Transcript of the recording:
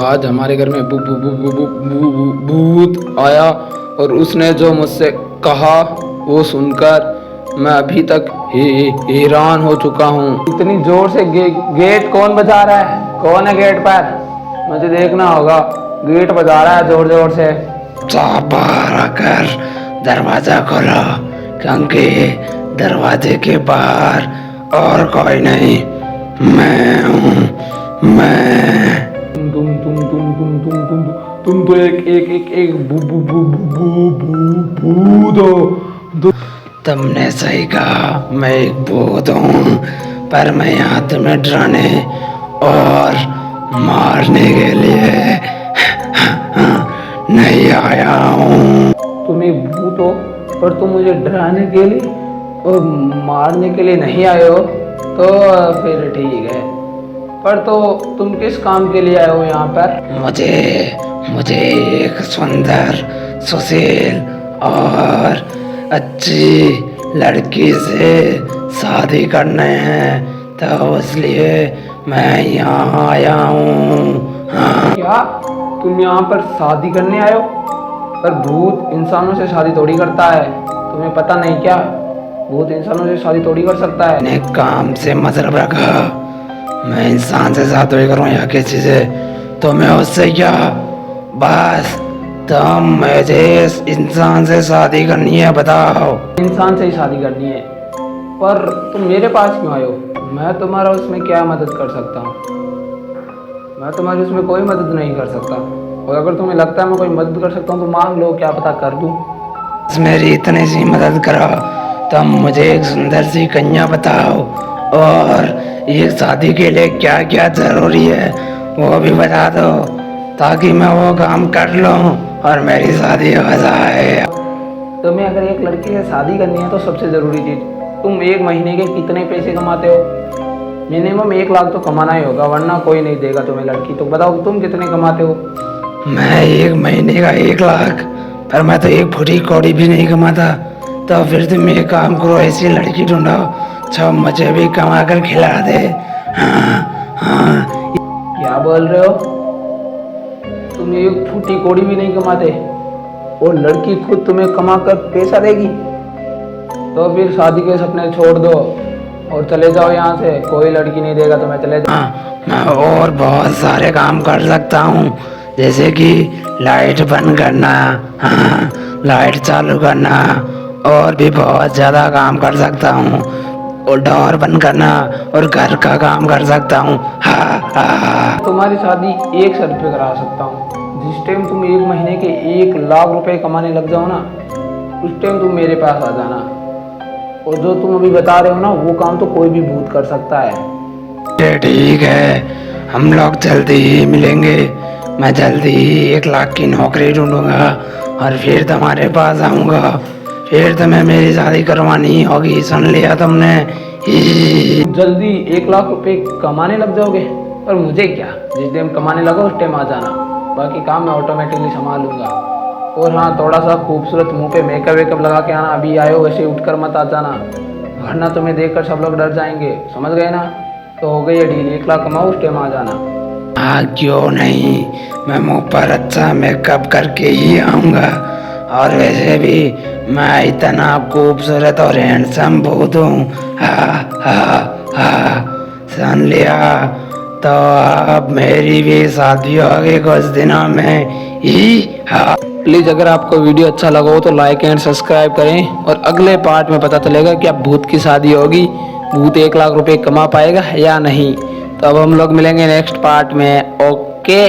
आज हमारे घर में भूत आया और उसने जो मुझसे कहा वो सुनकर मैं अभी तक हैरान हो चुका हूँ। इतनी जोर से गेट कौन बजा रहा है? कौन है गेट पर? मुझे देखना होगा। गेट बजा रहा है जोर जोर से। बाहर आकर दरवाजा खोलो, क्योंकि दरवाजे के बाहर और कोई नहीं, मैं हूँ। तुम तो एक भूत हो। तुमने सही कहा, मैं एक भूत हूँ, पर मैं यहाँ तुम्हें डराने और मारने के लिए नहीं आया हूँ। तुम एक भूत हो पर तुम मुझे डराने के लिए और मारने के लिए नहीं आए हो, तो फिर ठीक है। पर तो तुम किस काम के लिए आए हो यहाँ पर? मुझे एक सुंदर, सुशील और अच्छी लड़की से शादी करने हैं, तो इसलिए मैं यहाँ आया हूँ। हाँ। क्या तुम यहाँ पर शादी करने आए हो? पर भूत इंसानों से शादी थोड़ी करता है, तुम्हें पता नहीं क्या? भूत इंसानों से शादी थोड़ी कर सकता है। ने काम से मतलब रखा, मैं इंसान से शादी करूँ या किसी से, तो मैं उससे क्या? बस तुम मुझे इस इंसान से शादी करनी है, बताओ। इंसान से ही शादी करनी है? पर तुम मेरे पास क्यों आए हो? मैं तुम्हारा उसमें क्या मदद कर सकता हूँ? मैं तुम्हारी उसमें कोई मदद नहीं कर सकता, और अगर तुम्हें लगता है मैं कोई मदद कर सकता हूँ तो मांग लो, क्या पता कर दूँ। मेरी इतनी सी मदद करो, तुम मुझे एक सुंदर सी कन्या बताओ, और ये शादी के लिए क्या क्या जरूरी है वो भी बता दो, ताकि मैं वो काम कर लूँ और मेरी शादी हो जाए। तुम्हें अगर एक लड़की से शादी करनी है तो सबसे ज़रूरी चीज़, तुम एक महीने के कितने पैसे कमाते हो? मिनिमम 1 लाख तो कमाना ही होगा, वरना कोई नहीं देगा तुम्हें लड़की। तो बताओ तुम कितने कमाते हो? मैं 1 महीने का 1 लाख, पर मैं तो एक फुटी कौड़ी भी नहीं कमाता। तो फिर तुम एक काम करो, ऐसी लड़की ढूंढो जो मुझे भी कमा कर खिला दे। हाँ। क्या बोल रहे हो? तुम एक फूटी कौड़ी भी नहीं कमाते और लड़की खुद तुम्हें कमा कर पैसा देगी? तो फिर शादी के सपने छोड़ दो और चले जाओ यहाँ से। कोई लड़की नहीं देगा तुम्हें, चले जाओ। मैं और बहुत सारे काम कर सकता हूँ, जैसे कि लाइट बंद करना, हाँ, लाइट चालू करना, और भी बहुत ज़्यादा काम कर सकता हूँ, और डोर बंद करना, और घर का काम कर सकता हूँ। तुम्हारी शादी 1 शर्त पे करा सकता हूँ। जिस टाइम तुम 1 महीने के 1 लाख रुपए कमाने लग जाओ ना, उस टाइम तुम मेरे पास आ जाना। और जो तुम अभी बता रहे हो ना, वो काम तो कोई भी भूत कर सकता है। ठीक है, हम लोग जल्दी ही मिलेंगे। मैं जल्दी ही 1 लाख की नौकरी ढूंढूंगा और फिर तुम्हारे पास आऊँगा। फिर तुम्हें मेरी शादी करवानी होगी, सुन लिया तुमने? जल्दी 1 लाख रुपए कमाने लग जाओगे? पर मुझे क्या, जिस टाइम कमाने लगो उस टाइम आ जाना, बाकी काम मैं ऑटोमेटिकली संभालूंगा। और हाँ, थोड़ा सा खूबसूरत मुंह पे मेकअप वेकअप लगा के आना। अभी आयो वैसे उठकर मत आ जाना, वरना तुम्हें देखकर सब लोग डर जाएंगे, समझ गए ना? तो हो गई है डील, 1 लाख कमाओ, उस टाइम आ जाना। हाँ, क्यों नहीं, मैं मुँह पर अच्छा मेकअप करके ही आऊँगा। और वैसे भी मैं इतना खूबसूरत और हैंडसम भूत हूँ। सुन लिया? तो अब मेरी भी शादी होगी कुछ दिनों में ही। प्लीज़ अगर आपको वीडियो अच्छा लगा हो तो लाइक एंड सब्सक्राइब करें, और अगले पार्ट में पता चलेगा कि अब भूत की शादी होगी, भूत 1 लाख रुपए कमा पाएगा या नहीं। तो अब हम लोग मिलेंगे नेक्स्ट पार्ट में। ओके।